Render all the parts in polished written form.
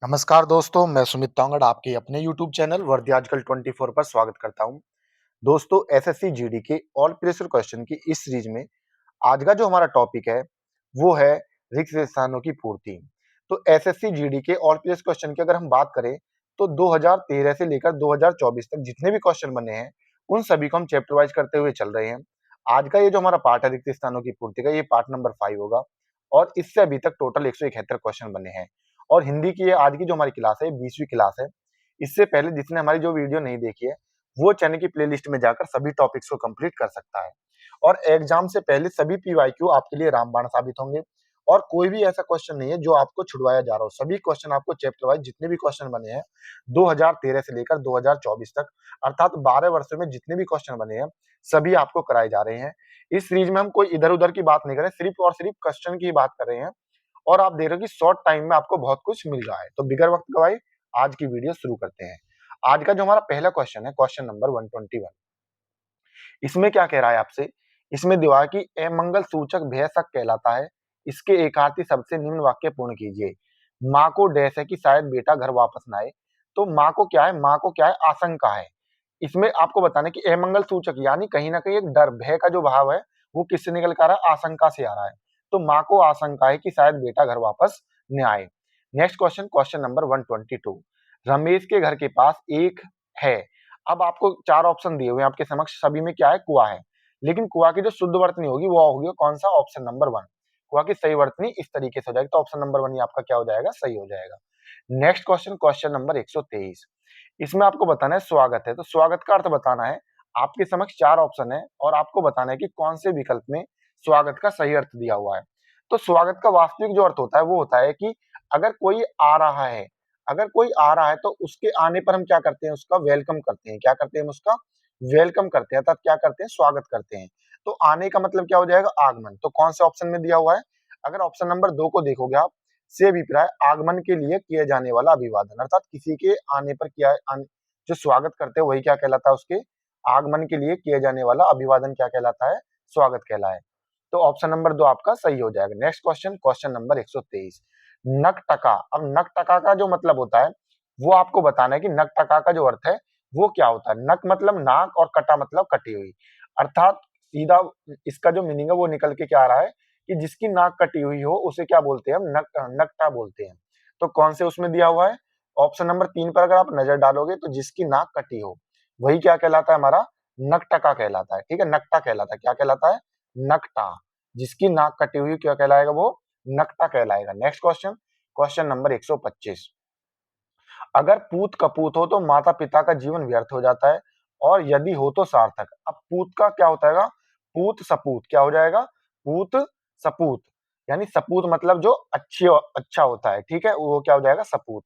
नमस्कार दोस्तों, मैं सुमित तांगड़ आपके अपने YouTube चैनल वर्दी आजकल 24 पर स्वागत करता हूं। दोस्तों, एसएससी जीडी के ऑल प्रीवियस क्वेश्चन की इस सीरीज में आज का जो हमारा टॉपिक है वो है रिक्त स्थानों की पूर्ति। तो एसएससी जीडी के ऑल प्रीवियस क्वेश्चन की अगर हम बात करें तो 2013 से लेकर 2024 तक जितने भी क्वेश्चन बने हैं उन सभी को हम चैप्टर वाइज करते हुए चल रहे हैं। आज का ये जो हमारा पार्ट है रिक्त स्थानों की पूर्ति का, ये पार्ट नंबर 5 होगा और इससे अभी तक टोटल 171 क्वेश्चन बने हैं। और हिंदी की ये आज की जो हमारी क्लास है 20वीं क्लास है। इससे पहले जिसने हमारी जो वीडियो नहीं देखी है वो चैनल की प्लेलिस्ट में जाकर सभी टॉपिक्स को कंप्लीट कर सकता है। और एग्जाम से पहले सभी पीवाईक्यू आपके लिए रामबाण साबित होंगे और कोई भी ऐसा क्वेश्चन नहीं है जो आपको छुड़वाया जा रहा हो। सभी क्वेश्चन आपको चैप्टर वाइज जितने भी क्वेश्चन बने हैं 2013 से लेकर 2024 तक, अर्थात 12 वर्षों में जितने भी क्वेश्चन बने हैं सभी आपको कराए जा रहे हैं। इस सीरीज में हम कोई इधर उधर की बात नहीं कर रहे, सिर्फ और सिर्फ क्वेश्चन की बात कर रहे हैं और आप देख रहे हो कि शॉर्ट टाइम में आपको बहुत कुछ मिल रहा है। तो बिगर वक्त गवाए आज की वीडियो शुरू करते हैं। आज का जो हमारा पहला क्वेश्चन है, क्वेश्चन नंबर 121। इसमें क्या कह रहा है आपसे, इसमें दिया है कि अमंगल सूचक भय शक कहलाता है, इसके एकार्थी शब्द से निम्न वाक्य पूर्ण कीजिए। माँ को डैश है कि शायद बेटा घर वापस ना आए। तो माँ को क्या है, माँ को क्या है, आशंका है। इसमें आपको बताना है कि अमंगल सूचक यानी कहीं ना कहीं एक डर, भय का जो भाव है वो किससे निकल कर आ रहा है, आशंका से आ रहा है। तो माँ को आशंका है कि शायद बेटा घर वापस न आए। Next question, question number 122। Ramesh के घर के पास एक है। अब आपको चार ऑप्शन दिए हुए हैं आपके समक्ष, सभी में क्या है, कुआं है। लेकिन कुआं की जो शुद्ध वर्तनी होगी वो होगी कौन सा, ऑप्शन नंबर 1। कुआं की सही वर्तनी इस तरीके से हो जाएगी, तो ऑप्शन नंबर 1 ही आपका क्या हो जाएगा, सही हो जाएगा। Next question, question number 123। इसमें आपको बताना है स्वागत है, तो स्वागत का अर्थ बताना है। आपके समक्ष चार ऑप्शन है और आपको बताना है कि कौन से विकल्प में स्वागत का सही अर्थ दिया हुआ है। तो स्वागत का वास्तविक जो अर्थ होता है वो होता है कि अगर कोई आ रहा है, अगर कोई आ रहा है तो उसके आने पर हम क्या करते हैं, उसका वेलकम करते हैं। क्या करते हैं, उसका वेलकम करते हैं, अर्थात क्या करते हैं, स्वागत करते हैं। तो आने का मतलब क्या हो जाएगा, आगमन। तो कौन से ऑप्शन में दिया हुआ है, अगर ऑप्शन नंबर 2 को देखोगे आप, से अभिप्राय आगमन के लिए किए जाने वाला अभिवादन, अर्थात किसी के आने पर किया जो स्वागत करते हैं वही क्या कहलाता है, उसके आगमन के लिए किए जाने वाला अभिवादन क्या कहलाता है, स्वागत कहलाए। तो ऑप्शन नंबर 2 आपका सही हो जाएगा। Next question, question number 123। नकटका। अब नकटका का जो मतलब होता है वो आपको बताना है कि नकटका का जो अर्थ है वो क्या होता है। नक मतलब नाक और कटा मतलब कटी हुई, अर्थात सीधा इसका जो मीनिंग है वो निकल के क्या आ रहा है कि जिसकी नाक कटी हुई हो उसे क्या बोलते हैं, हम नकटा बोलते हैं। तो कौन से उसमें दिया हुआ है, ऑप्शन नंबर 3 पर अगर आप नजर डालोगे तो जिसकी नाक कटी हो वही क्या कहलाता है, हमारा नकटका कहलाता है। ठीक है, नकटा कहलाता है, क्या कहलाता है, नकटा। जिसकी नाक कटी हुई क्या कहलाएगा, वो नकटा कहलाएगा। Next question, question number 125। अगर पूत कपूत हो तो माता पिता का जीवन व्यर्थ हो जाता है और यदि हो तो सार्थक। अब पूत का क्या होता है, पूत सपूत क्या हो जाएगा, पूत सपूत, यानी सपूत मतलब जो अच्छा होता है, ठीक है, वो क्या हो जाएगा, सपूत।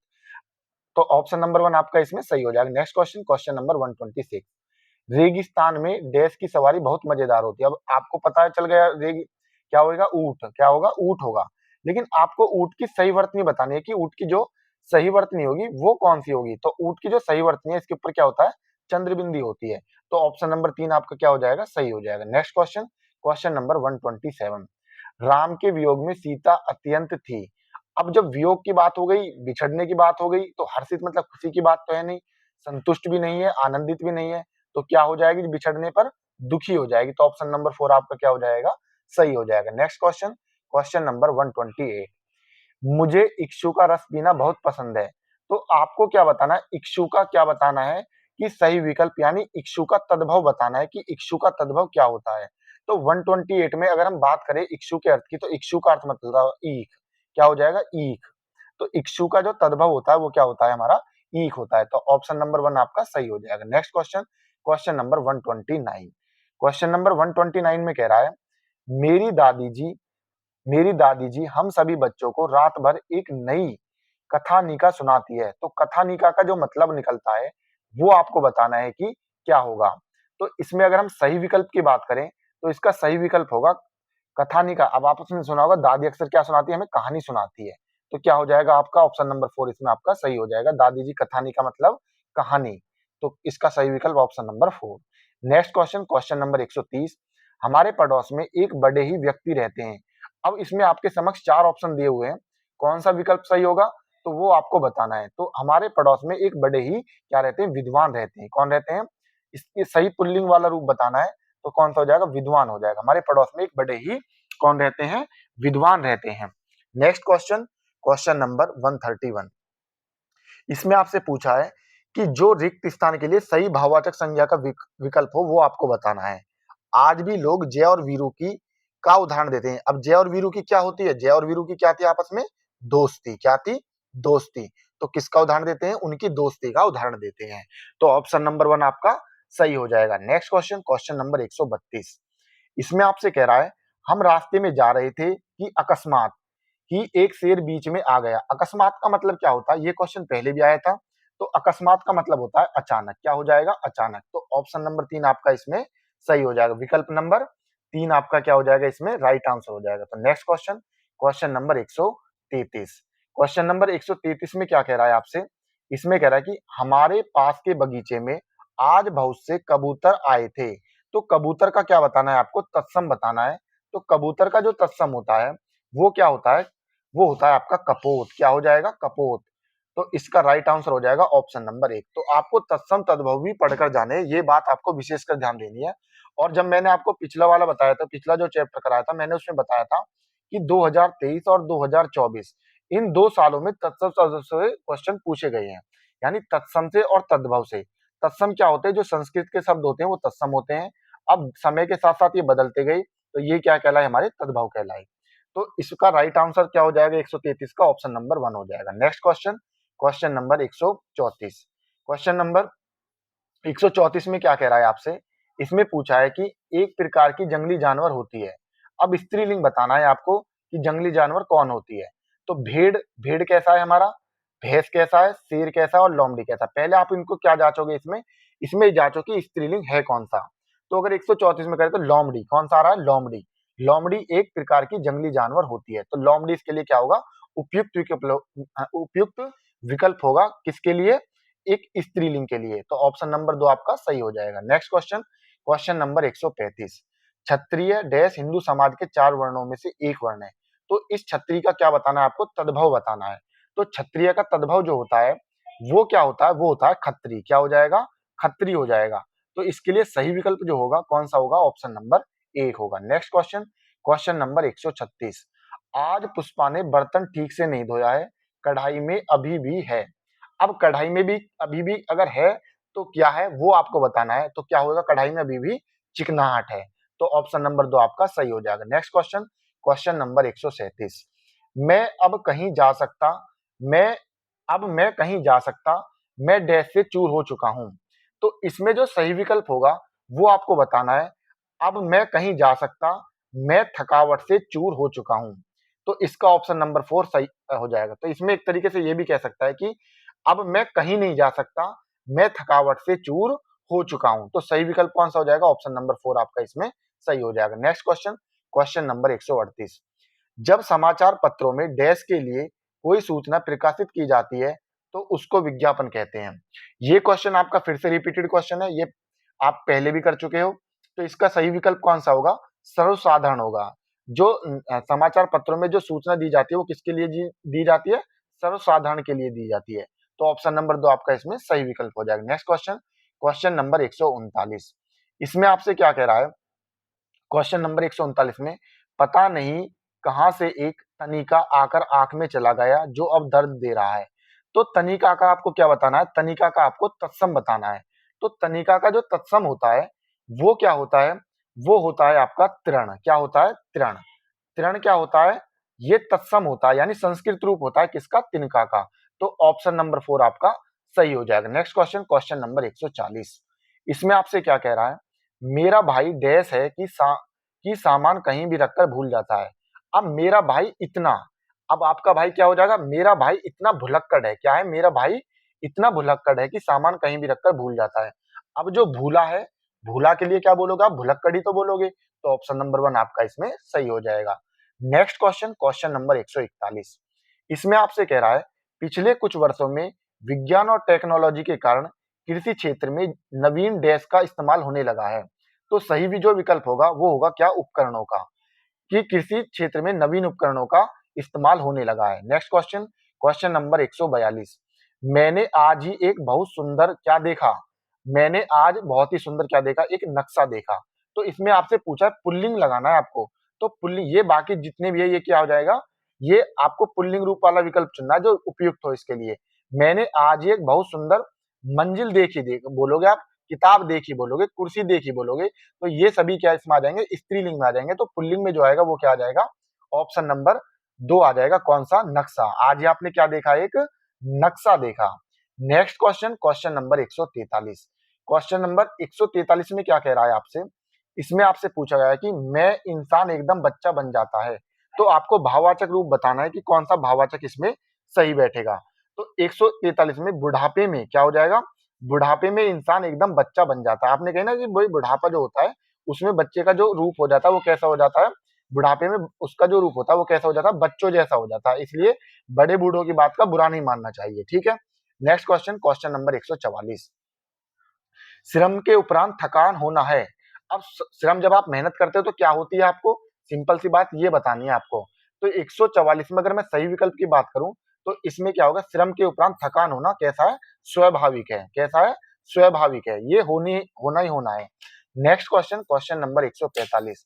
तो ऑप्शन नंबर 1 आपका इसमें सही हो जाएगा। Next question, question number 126। रेगिस्तान में डैश की सवारी बहुत मजेदार होती है। अब आपको पता चल गया क्या होगा, ऊंट, क्या होगा, ऊंट होगा। लेकिन आपको ऊंट की सही वर्तनी बतानी है कि ऊंट की जो सही वर्तनी होगी वो कौन सी होगी। तो ऊंट की जो सही वर्तनी है इसके ऊपर क्या होता है, चंद्रबिंदी होती है। तो ऑप्शन नंबर 3 आपका क्या हो जाएगा, सही हो जाएगा। Next question, question number 127। Ram के वियोग में सीता अत्यंत थी। अब जब वियोग की बात हो गई, बिछड़ने की बात हो गई, तो हर्षित मतलब खुशी की बात तो है नहीं, संतुष्ट भी नहीं है, आनंदित भी नहीं है। तो क्या हो जाएगी, बिछड़ने पर दुखी हो जाएगी। तो ऑप्शन नंबर 4 आपका क्या हो जाएगा, सही हो जाएगा। Next question, question number 128। मुझे इक्षु का रस पीना बहुत पसंद है। तो आपको क्या बताना है, इक्षु का क्या बताना है कि सही विकल्प, यानी इक्षु का तद्भव बताना है कि इक्षु का तद्भव क्या होता है। तो 128 में अगर हम बात करें इक्षु के अर्थ की, तो इक्षु का अर्थ मतलब ईख, क्या हो जाएगा, ईख। तो इक्षु का जो तद्भव होता है वो क्या होता है, हमारा ईख होता है। तो ऑप्शन नंबर 1 आपका सही हो जाएगा। Next question, question number 129। Question number 129 में कह रहा है, मेरी दादी जी मेरी दादी जी हम सभी बच्चों को रात भर एक नई कथानिका सुनाती है। तो कथानिका का जो मतलब निकलता है वो आपको बताना है कि क्या होगा। तो इसमें अगर हम सही विकल्प की बात करें तो इसका सही विकल्प होगा कथानिका। अब आपने सुना होगा दादी अक्सर क्या सुनाती है, हमें कहानी सुनाती है। तो क्या हो जाएगा आपका ऑप्शन नंबर 4 इसमें आपका सही हो जाएगा। दादी जी कथानिका मतलब कहानी। तो इसका सही विकल्प option number 4। Next question, question number 130। हमारे पड़ोस में एक बड़े ही व्यक्ति रहते हैं। अब इसमें आपके समक्ष चार ऑप्शन दिए हुए हैं, कौन सा विकल्प सही होगा। तो वो आपको बताना है। तो हमारे पड़ोस में एक बड़े ही क्या रहते हैं, विद्वान रहते हैं। कौन रहते हैं? इसके सही पुल्लिंग वाला रूप बताना है तो कौन सा हो जाएगा, विद्वान हो जाएगा। हमारे पड़ोस में एक बड़े ही कौन रहते हैं, विद्वान रहते हैं। Next question, question number 131। इसमें आपसे पूछा है कि जो रिक्त स्थान के लिए सही भाववाचक संज्ञा का विकल्प हो वो आपको बताना है। आज भी लोग जय और वीरू की का उदाहरण देते हैं। अब जय और वीरू की क्या होती है, जय और वीरू की क्या थी आपस में, दोस्ती। क्या थी, दोस्ती। तो किसका उदाहरण देते हैं, उनकी दोस्ती का उदाहरण देते हैं। तो ऑप्शन नंबर 1 आपका सही हो जाएगा। Next question, question number 132। इसमें आपसे कह रहा है, हम रास्ते में जा रहे थे कि अकस्मात कि एक शेर बीच में आ गया। अकस्मात का मतलब क्या होता है, ये क्वेश्चन पहले भी आया था। तो अकस्मात का मतलब होता है अचानक। क्या हो जाएगा, अचानक। तो ऑप्शन नंबर 3 आपका इसमें सही हो जाएगा। विकल्प नंबर 3 आपका क्या हो जाएगा, इसमें राइट आंसर हो जाएगा। तो next question, question number 133। Question number 133 में क्या कह रहा है आपसे, इसमें कह रहा है कि हमारे पास के बगीचे में आज बहुत से कबूतर आए थे। तो कबूतर का क्या बताना है आपको, तत्सम बताना है। तो कबूतर का जो तत्सम होता है वो क्या होता है, वो होता है आपका कपोत। क्या हो जाएगा, कपोत। तो इसका राइट आंसर हो जाएगा ऑप्शन नंबर 1। तो आपको तत्सम तद्भव भी पढ़कर जाने, ये बात आपको विशेषकर ध्यान देनी है। और जब मैंने आपको पिछला वाला बताया था, पिछला जो चैप्टर कराया था, मैंने उसमें बताया था कि 2023 और 2024 इन 2 सालों में तत्सम तद्भव से क्वेश्चन पूछे गए हैं। यानी तत्सम से और तद्भव से। तत्सम क्या होते हैं, जो संस्कृत के शब्द होते हैं वो तत्सम होते हैं। अब समय के साथ साथ ये बदलते गए, तो ये क्या कहलाए, हमारे तद्भव कहलाए। तो इसका राइट आंसर क्या हो जाएगा, 133 का ऑप्शन नंबर 1 हो जाएगा। Next question, question number 134। Question number 134 में क्या कह रहा है आपसे, इसमें पूछा है कि एक प्रकार की जंगली जानवर होती है। अब स्त्रीलिंग बताना है आपको कि जंगली जानवर कौन होती है। तो भेड़, भेड़ कैसा है हमारा, भैंस कैसा है, शेर कैसा है और लोमड़ी कैसा है। पहले आप इनको क्या जांचोगे, इसमें इसमें जांचो कि स्त्रीलिंग है कौन सा। तो अगर 134 में करें तो लोमड़ी, कौन सा आ रहा है, लोमड़ी। लोमड़ी एक प्रकार की जंगली जानवर होती है। तो लोमड़ी इसके लिए क्या होगा, उपयुक्त उपयुक्त विकल्प होगा। किसके लिए, एक स्त्रीलिंग के लिए। तो ऑप्शन नंबर 2 आपका सही हो जाएगा। Next question, question number 135। क्षत्रिय डैश हिंदू समाज के 4 वर्णों में से एक वर्ण है। तो इस क्षत्रिय का क्या बताना है आपको, तद्भव बताना है। तो क्षत्रिय का तद्भव जो होता है वो क्या होता है, वो होता है खत्री। क्या हो जाएगा, खत्री हो जाएगा। तो इसके लिए सही विकल्प जो होगा कौन सा होगा, ऑप्शन नंबर 1 होगा। Next question, question number 136। आज पुष्पा ने बर्तन ठीक से नहीं धोया है, कढ़ाई में अभी भी है। अब कढ़ाई में भी अभी भी अगर है तो क्या है वो आपको बताना है। तो क्या होगा, कढ़ाई में अभी भी चिकनाहट है। तो ऑप्शन नंबर 2 आपका सही हो जाएगा। Next question, question number 137। मैं अब कहीं जा सकता, मैं अब मैं कहीं जा सकता, मैं डैश से चूर हो चुका हूं। तो इसमें जो सही विकल्प होगा वो आपको बताना है। अब मैं कहीं जा सकता, मैं थकावट से चूर हो चुका हूं। तो इसका ऑप्शन नंबर 4 सही हो जाएगा। तो इसमें एक तरीके से ये भी कह सकता है कि अब मैं कहीं नहीं जा सकता, मैं थकावट से चूर हो चुका हूं। तो सही विकल्प कौन सा हो जाएगा, ऑप्शन नंबर 4 आपका इसमें सही हो जाएगा। Next question, question number 138। जब समाचार पत्रों में डैश के लिए कोई सूचना प्रकाशित की जाती है तो उसको विज्ञापन कहते हैं। ये क्वेश्चन आपका फिर से रिपीटेड क्वेश्चन है, ये आप पहले भी कर चुके हो। तो इसका सही विकल्प कौन सा होगा, सर्वसाधारण होगा। जो समाचार पत्रों में जो सूचना दी जाती है वो किसके लिए दी जाती है, सर्वसाधारण के लिए दी जाती है। तो ऑप्शन नंबर 2 आपका इसमें सही विकल्प हो जाएगा। Next question, question number 139। इसमें आपसे क्या कह रहा है, क्वेश्चन नंबर 139 में पता नहीं कहां से एक तनिका आकर आंख में चला गया जो अब दर्द दे रहा है। तो तनिका का आपको क्या बताना है, तनिका का आपको तत्सम बताना है। तो तनिका का जो तत्सम होता है वो क्या होता है, वो होता है आपका तृण। क्या होता है, तृण। तृण क्या होता है, ये तत्सम होता है, यानी संस्कृत रूप होता है किसका, तिनका का। तो ऑप्शन नंबर 4 आपका सही हो जाएगा। Next question, question number 140। इसमें आपसे क्या कह रहा है, मेरा भाई डैश है कि सामान कहीं भी रखकर भूल जाता है। अब मेरा भाई इतना, अब आपका भाई क्या हो जाएगा, मेरा भाई इतना भुलक्कड़ है। क्या है, मेरा भाई इतना भुलक्कड़ है कि सामान कहीं भी रखकर भूल जाता है। अब जो भूला है, भूला के लिए क्या बोलोगे आप, भुलक्कड़ ही तो बोलोगे। तो ऑप्शन नंबर 1 आपका इसमें सही हो जाएगा। Next question, question number 141। इसमें आपसे कह रहा है, पिछले कुछ वर्षों में विज्ञान और टेक्नोलॉजी के कारण कृषि क्षेत्र में नवीन डैश का इस्तेमाल होने लगा है। तो सही भी जो विकल्प होगा वो होगा क्या, उपकरणों का, कि कृषि क्षेत्र में नवीन उपकरणों का इस्तेमाल होने लगा है। नेक्स्ट क्वेश्चन, क्वेश्चन नंबर 142, मैंने आज ही एक बहुत सुंदर क्या देखा? मैंने आज बहुत ही सुंदर क्या देखा? एक नक्शा देखा। तो इसमें आपसे पूछा है पुल्लिंग लगाना है आपको। तो पुल्लिंग ये बाकी जितने भी है ये क्या हो जाएगा? ये आपको पुल्लिंग रूप वाला विकल्प चुनना है जो उपयुक्त हो इसके लिए। मैंने आज ही एक बहुत सुंदर मंजिल देखी बोलोगे आप, किताब देखी बोलोगे, कुर्सी देखी बोलोगे, तो ये सभी क्या इसमें आ जाएंगे? स्त्रीलिंग में आ जाएंगे। तो पुल्लिंग में जो आएगा वो क्या आ जाएगा? ऑप्शन नंबर 2 आ जाएगा। कौन सा? नक्शा। आज ही आपने क्या देखा? एक नक्शा देखा। Next question, question number 143। Question number 143 में क्या कह रहा है आपसे? इसमें आपसे पूछा गया है कि मैं इंसान एकदम बच्चा बन जाता है। तो आपको भाववाचक रूप बताना है कि कौन सा भाववाचक इसमें सही बैठेगा। तो 143 में बुढ़ापे में क्या हो जाएगा? बुढ़ापे में इंसान एकदम बच्चा बन जाता है। आपने कही ना कि वही बुढ़ापा जो होता है उसमें बच्चे का जो रूप हो जाता है वो कैसा हो जाता है? बुढ़ापे में उसका जो रूप होता है वो कैसा हो जाता है? बच्चों जैसा हो जाता है। इसलिए बड़े बूढ़ों की बात का बुरा नहीं मानना चाहिए। ठीक है। Next question, question number 144। श्रम के उपरांत थकान होना है। अब श्रम जब आप मेहनत करते हो तो क्या होती है आपको? सिंपल सी बात ये बतानी है आपको। तो 144 में अगर मैं सही विकल्प की बात करूं तो इसमें क्या होगा? श्रम के उपरांत थकान होना कैसा है? स्वाभाविक है। कैसा है? स्वाभाविक है। ये होना ही होना है। Next question, question number 145।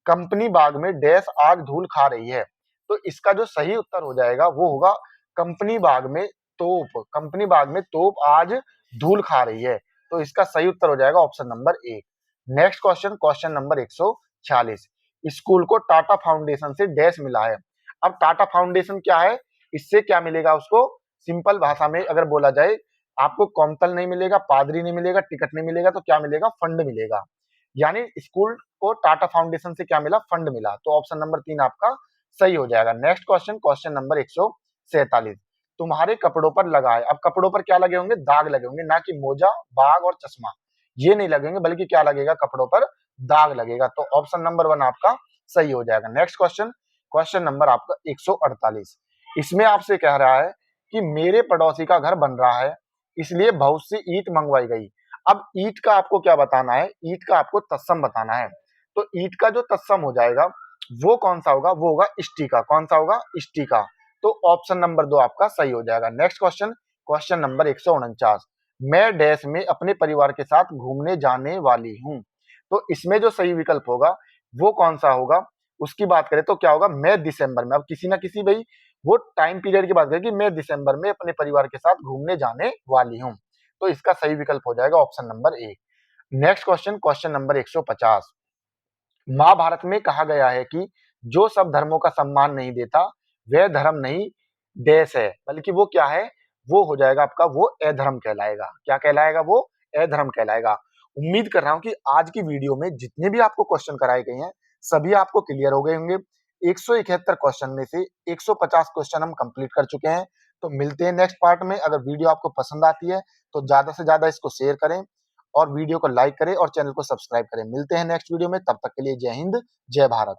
Company Bagh में डैश आग धूल खा रही है। तो इसका जो सही उत्तर हो जाएगा वो होगा कंपनी बाग में तोप। कंपनी बाग में तोप आज धूल खा रही है। तो इसका सही उत्तर हो जाएगा option number 1। Next question, question number 146। School को टाटा फाउंडेशन से डैश मिला है। अब टाटा फाउंडेशन क्या है? इससे क्या मिलेगा उसको? सिंपल भाषा में अगर बोला जाए, आपको कौमतल नहीं मिलेगा, पादरी नहीं मिलेगा, टिकट नहीं मिलेगा, तो क्या मिलेगा? फंड मिलेगा। यानी स्कूल को टाटा फाउंडेशन से क्या मिला? फंड मिला। तो ऑप्शन नंबर 3 आपका सही हो जाएगा। Next question, question number 147। तुम्हारे कपड़ों पर लगा है। अब कपड़ों पर क्या लगे होंगे? दाग लगे होंगे, ना कि मोजा, बाग और चश्मा। ये नहीं लगेंगे, बल्कि क्या लगेगा? कपड़ों पर दाग लगेगा। तो ऑप्शन नंबर 1 आपका सही हो जाएगा। नेक्स्ट क्वेश्चन, क्वेश्चन नंबर आपका 148। इसमें आपसे कह रहा है कि मेरे पड़ोसी का घर बन रहा है, इसलिए बहुत सी ईंट मंगवाई गई। अब ईंट का आपको क्या बताना है? ईंट का आपको तत्सम बताना है। तो ईंट का जो तत्सम हो जाएगा वो कौन सा होगा? वो होगा इष्टिका। कौन सा होगा? इष्टिका। तो ऑप्शन नंबर 2 आपका सही हो जाएगा। Next question, question number 149। मैं डैश में अपने परिवार के साथ घूमने जाने वाली हूँ। तो इसमें जो सही विकल्प होगा वो कौन सा होगा? उसकी बात करें तो क्या होगा? मैं दिसंबर में। अब किसी ना किसी भाई वो टाइम पीरियड की बात करें कि मैं दिसंबर में अपने परिवार के साथ घूमने जाने वाली हूँ। तो इसका सही विकल्प हो जाएगा option number 1। Next question, question number 150। Mahabharat में कहा गया है कि जो सब धर्मों का सम्मान नहीं देता वह धर्म नहीं देश है, बल्कि वो क्या है? वो हो जाएगा आपका वो अधर्म कहलाएगा। क्या कहलाएगा? वो अधर्म कहलाएगा। उम्मीद कर रहा हूं कि आज की वीडियो में जितने भी आपको क्वेश्चन कराए गए हैं सभी आपको क्लियर हो गए होंगे। 171 क्वेश्चन में से 150 क्वेश्चन हम कंप्लीट कर चुके हैं। तो मिलते हैं नेक्स्ट पार्ट में। अगर वीडियो आपको पसंद आती है तो ज्यादा से ज्यादा इसको शेयर करें और वीडियो को लाइक करें और चैनल को सब्सक्राइब करें। मिलते हैं नेक्स्ट वीडियो में, तब तक के लिए जय हिंद, जय भारत।